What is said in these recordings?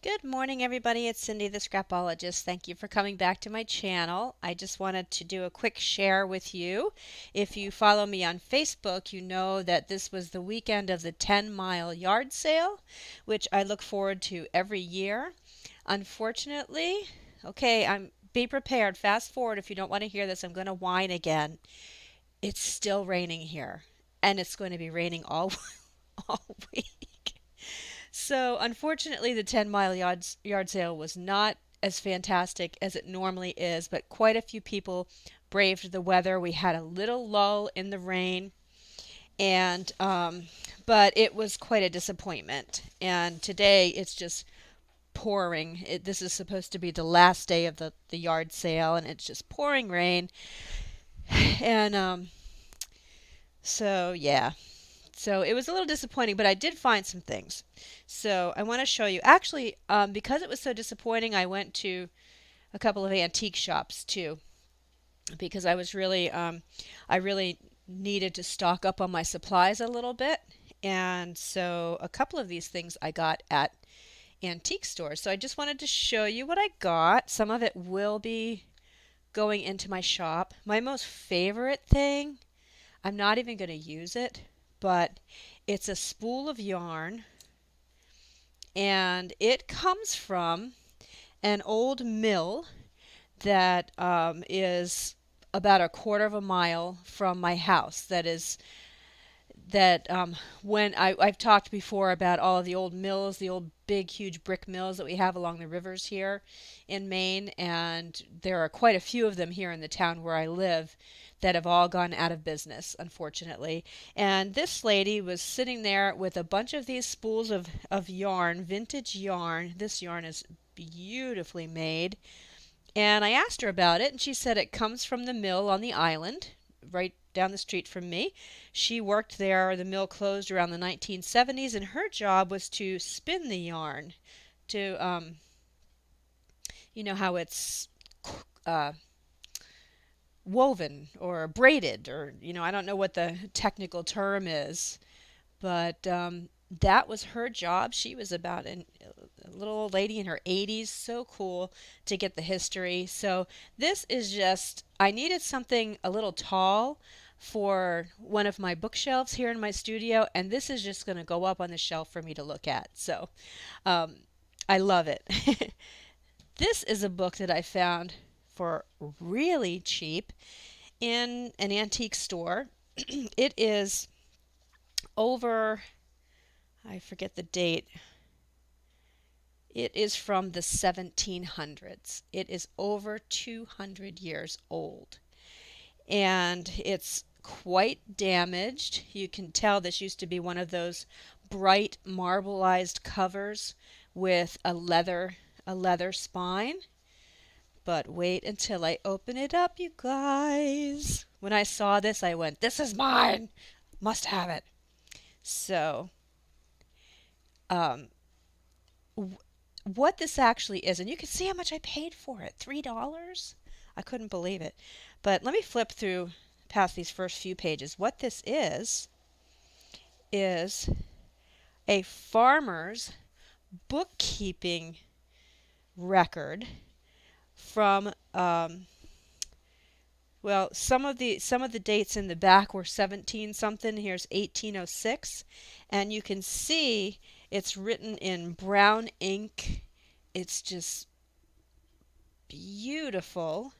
Good morning, everybody. It's Cindy the Scrapologist. Thank you for coming back to my channel. I just wanted to do a quick share with you. If you follow me on Facebook, you know that this was the weekend of the 10-mile yard sale, which I look forward to every year. Unfortunately, be prepared. Fast forward if you don't want to hear this. I'm going to whine again. It's still raining here, and it's going to be raining all all week. So, unfortunately, the 10-mile yard sale was not as fantastic as it normally is, but quite a few people braved the weather. We had a little lull in the rain, and but it was quite a disappointment. And today it's just pouring. This is supposed to be the last day of the yard sale, and it's just pouring rain. And so, yeah, So it was a little disappointing, but I did find some things. So I want to show you. Actually, because it was so disappointing, I went to a couple of antique shops too, because I really needed to stock up on my supplies a little bit. And so a couple of these things I got at antique stores. So I just wanted to show you what I got. Some of it will be going into my shop. My most favorite thing, I'm not even going to use it, but it's a spool of yarn, and it comes from an old mill that is about a quarter of a mile from my house. I've talked before about all of the old mills, the old big, huge brick mills that we have along the rivers here in Maine, and there are quite a few of them here in the town where I live that have all gone out of business, unfortunately. And this lady was sitting there with a bunch of these spools of yarn, vintage yarn. This yarn is beautifully made. And I asked her about it, and she said it comes from the mill on the island, right down the street from me. She worked there. The mill closed around the 1970s, and her job was to spin the yarn. To you know how it's uh, woven or braided, or I don't know what the technical term is, but that was her job. She was about a little old lady in her 80s. So cool to get the history. So this is just, I needed something a little tall for one of my bookshelves here in my studio, and this is just going to go up on the shelf for me to look at. So um, I love it. This is a book that I found for really cheap in an antique store. It is over, I forget the date. It is from the 1700s. It is over 200 years old. And it's quite damaged. You can tell this used to be one of those bright marbleized covers with a leather spine. But wait until I open it up, you guys. When I saw this, I went, "This is mine. Must have it." So, um, what this actually is, and you can see how much I paid for it, $3. I couldn't believe it. But let me flip through past these first few pages. What this is a farmer's bookkeeping record from some of the dates in the back were 17 something. Here's 1806, and you can see it's written in brown ink. It's just beautiful,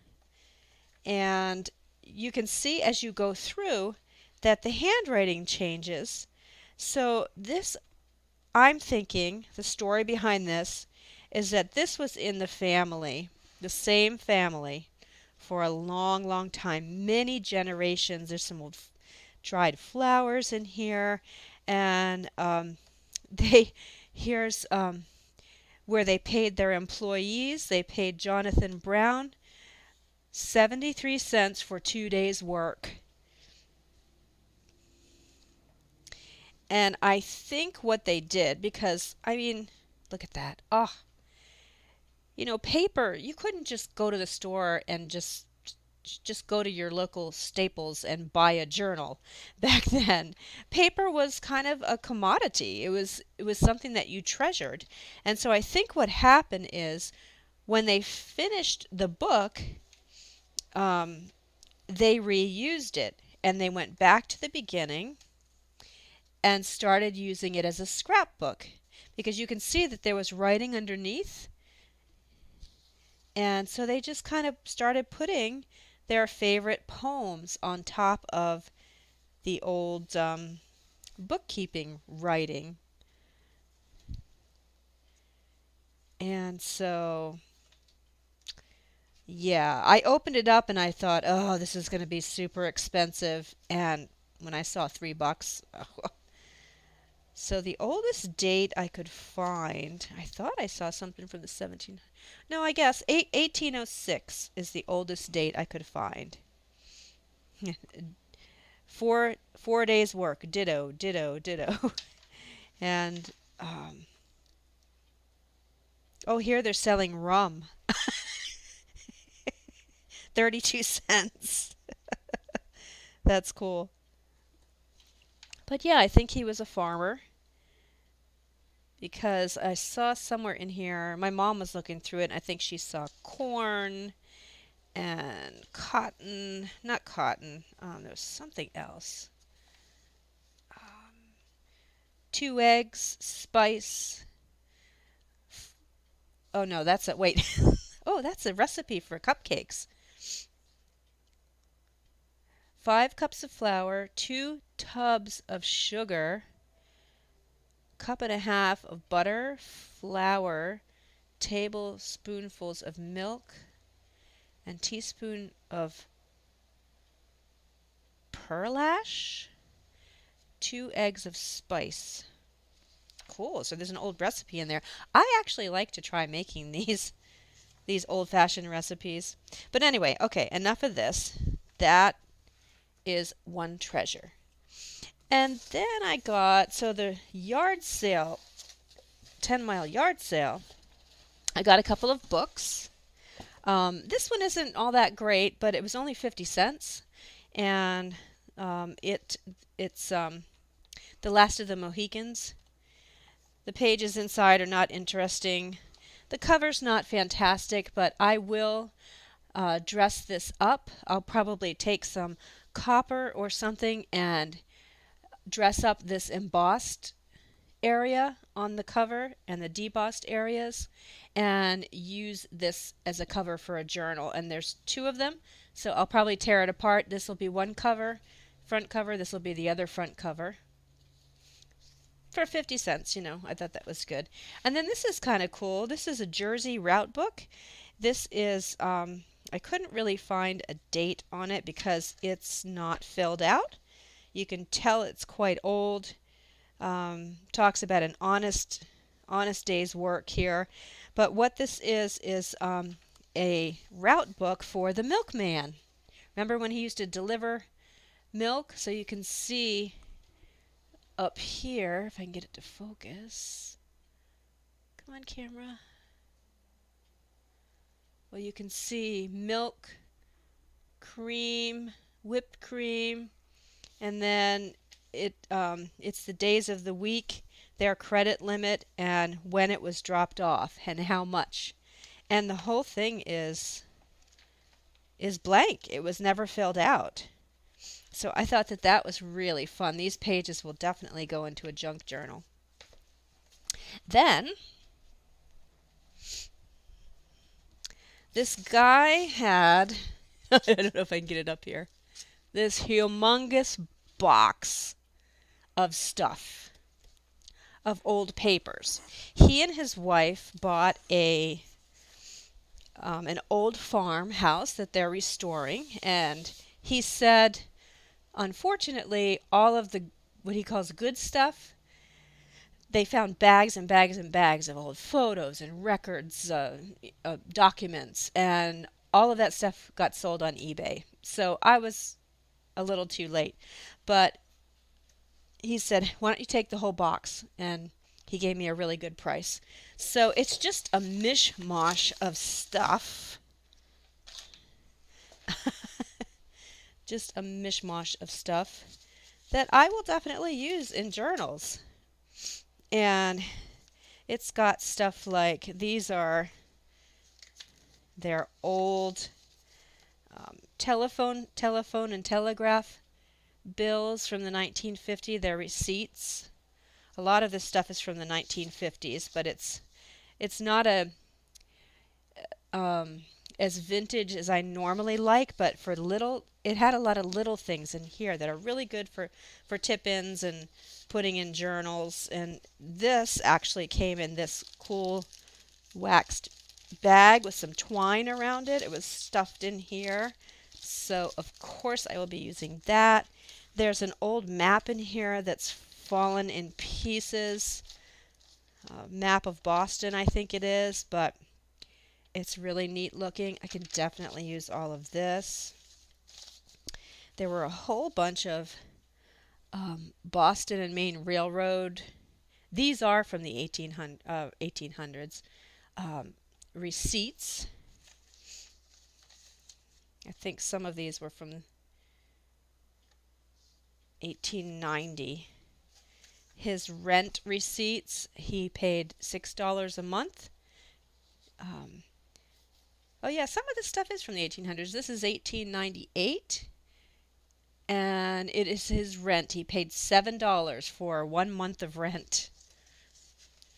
and you can see as you go through that the handwriting changes. So this, I'm thinking, the story behind this is that this was in the family, the same family, for a long, long time, many generations. There's some old dried flowers in here, and they here's where they paid their employees. They paid Jonathan Brown 73 cents for 2 days' work. And I think what they did, because, I mean, look at that. Oh, paper, you couldn't just go to the store and just just go to your local Staples and buy a journal. Back then, paper was kind of a commodity. It was something that you treasured. And so I think what happened is when they finished the book, um, they reused it and they went back to the beginning and started using it as a scrapbook because you can see that there was writing underneath. And so they just kind of started putting their favorite poems on top of the old bookkeeping writing. And so, yeah, I opened it up and I thought, oh, this is going to be super expensive. And when I saw $3, so the oldest date I could find, I thought I saw something from the 17. No, I guess 1806 is the oldest date I could find. Four days work, ditto, ditto, ditto. And oh, here they're selling rum, 32 cents. That's cool. But yeah, I think he was a farmer because I saw somewhere in here, my mom was looking through it, and I think she saw corn and cotton, not cotton, there was something else. 2 eggs, spice. Oh no, that's a, wait. Oh, that's a recipe for cupcakes. 5 cups of flour, 2 tubs of sugar, cup and a half of butter, flour, tablespoonfuls of milk, and teaspoon of pearlash, 2 eggs of spice. Cool. So there's an old recipe in there. I actually like to try making these old-fashioned recipes. But anyway, okay, enough of this. That is one treasure. And then I got, so the yard sale, 10-mile yard sale, I got a couple of books. This one isn't all that great, but it was only 50 cents. And it's The Last of the Mohicans. The pages inside are not interesting. The cover's not fantastic, but I will dress this up. I'll probably take some copper or something and dress up this embossed area on the cover and the debossed areas and use this as a cover for a journal. And there's 2 of them, so I'll probably tear it apart. This will be one cover, front cover. This will be the other front cover. For 50 cents, I thought that was good. And then this is kind of cool. This is a Jersey route book. This is, I couldn't really find a date on it because it's not filled out. You can tell it's quite old. Talks about an honest day's work here. But what this is a route book for the milkman. Remember when he used to deliver milk? So you can see up here, if I can get it to focus. Come on, camera. Well, you can see milk, cream, whipped cream, and then it's the days of the week, their credit limit, and when it was dropped off and how much. And the whole thing is blank. It was never filled out. So I thought that was really fun. These pages will definitely go into a junk journal. Then, this guy had, I don't know if I can get it up here, this humongous box of stuff, of old papers. He and his wife bought an old farmhouse that they're restoring, and he said, unfortunately, all of the what he calls good stuff, they found bags and bags and bags of old photos and records, documents, and all of that stuff got sold on eBay. So I was a little too late. But he said, why don't you take the whole box? And he gave me a really good price. So it's just a mishmash of stuff. just a mishmash of stuff that I will definitely use in journals. And it's got stuff like they're old telephone and telegraph bills from the 1950s. They're receipts. A lot of this stuff is from the 1950s, but it's not a um, as vintage as I normally like, but it had a lot of little things in here that are really good for tip-ins and putting in journals. And this actually came in this cool waxed bag with some twine around it. It was stuffed in here. So of course I will be using that. There's an old map in here that's fallen in pieces. Map of Boston, I think it is, but it's really neat looking. I can definitely use all of this. There were a whole bunch of Boston and Maine Railroad. These are from the 1800s. Receipts. I think some of these were from 1890. His rent receipts, he paid $6 a month. Oh yeah, some of this stuff is from the 1800s. This is 1898. And it is his rent. He paid $7 for 1 month of rent.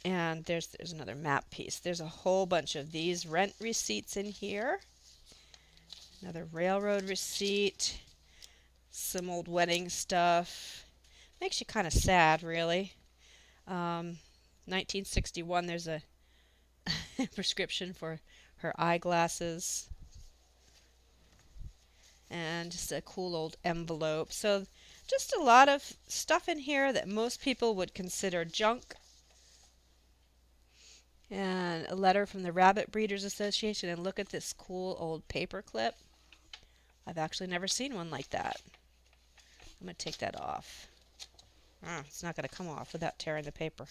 And there's another map piece. There's a whole bunch of these rent receipts in here. Another railroad receipt. Some old wedding stuff. Makes you kind of sad, really. 1961, there's a prescription for her eyeglasses. And just a cool old envelope. So just a lot of stuff in here that most people would consider junk. And a letter from the Rabbit Breeders Association. And look at this cool old paper clip. I've actually never seen one like that. I'm going to take that off. It's not going to come off without tearing the paper.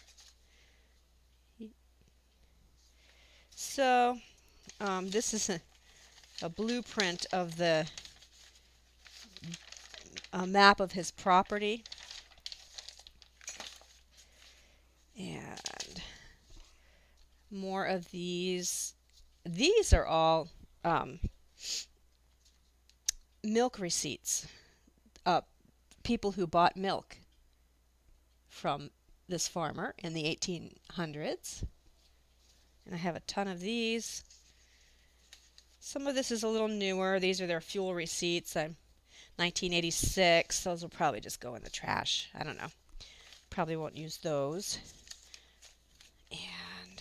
So this is a blueprint of a map of his property. And more of these. These are all milk receipts. People who bought milk from this farmer in the 1800s. And I have a ton of these. Some of this is a little newer. These are their fuel receipts. 1986. Those will probably just go in the trash. I don't know. Probably won't use those. And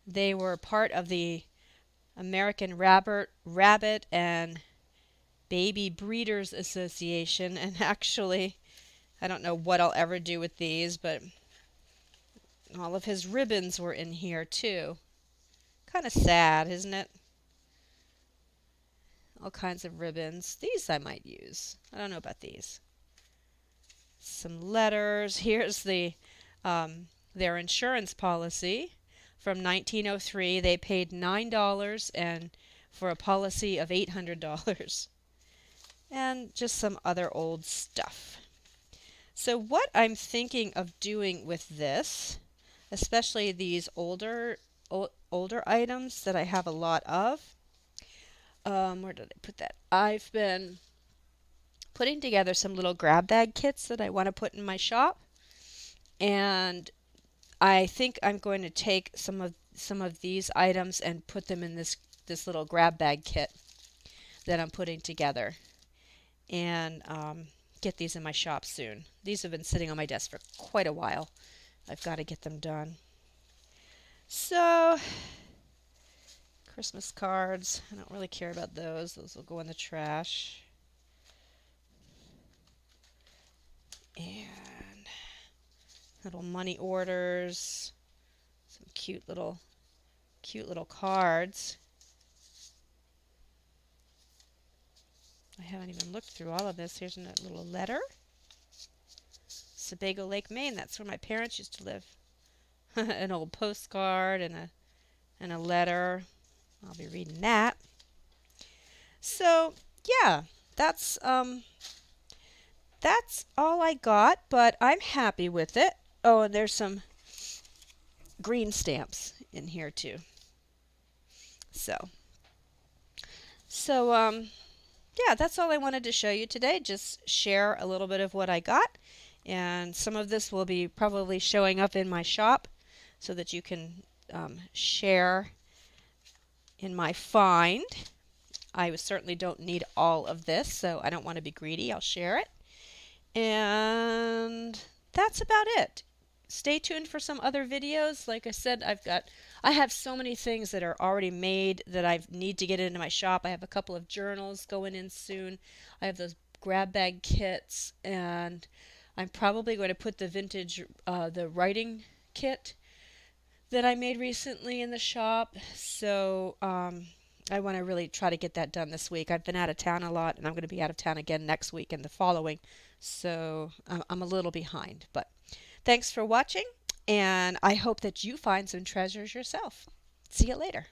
they were part of the American Rabbit and Baby Breeders Association. And actually, I don't know what I'll ever do with these, but all of his ribbons were in here too. Kind of sad, isn't it? All kinds of ribbons. These I might use. I don't know about these. Some letters. Here's their insurance policy from 1903. They paid $9 and for a policy of $800. And just some other old stuff. So what I'm thinking of doing with this, especially these older items that I have a lot of, where did I put that? I've been putting together some little grab bag kits that I want to put in my shop, and I think I'm going to take some of these items and put them in this little grab bag kit that I'm putting together, and get these in my shop soon. These have been sitting on my desk for quite a while. I've got to get them done. So, Christmas cards. I don't really care about those. Those will go in the trash. And little money orders. Some cute little cards. I haven't even looked through all of this. Here's a little letter. Sebago Lake, Maine. That's where my parents used to live. An old postcard and a letter. I'll be reading that. So yeah, that's um that's all I got, but I'm happy with it. Oh, and there's some green stamps in here too. So, so yeah, that's all I wanted to show you today. Just share a little bit of what I got. And some of this will be probably showing up in my shop so that you can share in my find. I certainly don't need all of this, so I don't want to be greedy. I'll share it. And that's about it. Stay tuned for some other videos. Like I said, I have so many things that are already made that I need to get into my shop. I have a couple of journals going in soon. I have those grab bag kits, and I'm probably going to put the vintage the writing kit that I made recently in the shop. So I want to really try to get that done this week. I've been out of town a lot, and I'm going to be out of town again next week and the following. So I'm a little behind. But thanks for watching, and I hope that you find some treasures yourself. See you later.